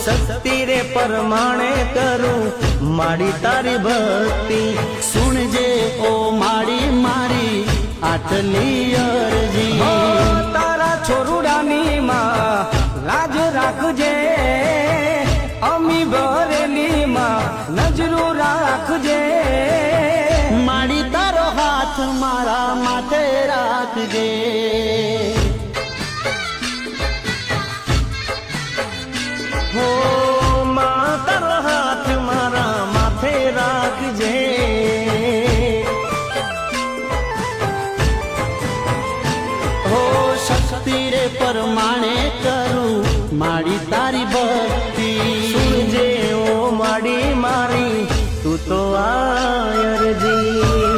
શક્તિ રે પરમાણે કરું માડી તારી ભક્તિ સુણજે ઓ માડી મારી આટલી અરજી તારા છોરુડાની માં લાજ રાખજે અમી ભરેલી માં નજરો રાખજે માડી તારો હાથ મારા માથે રાખજે હો માં તારો હાથ મારા માથે રાખજે હો શક્તિ રે પરમાણે કરું માડી તારી ભક્તિ સુનજે ઓ માડી મારી તું તો આયરજી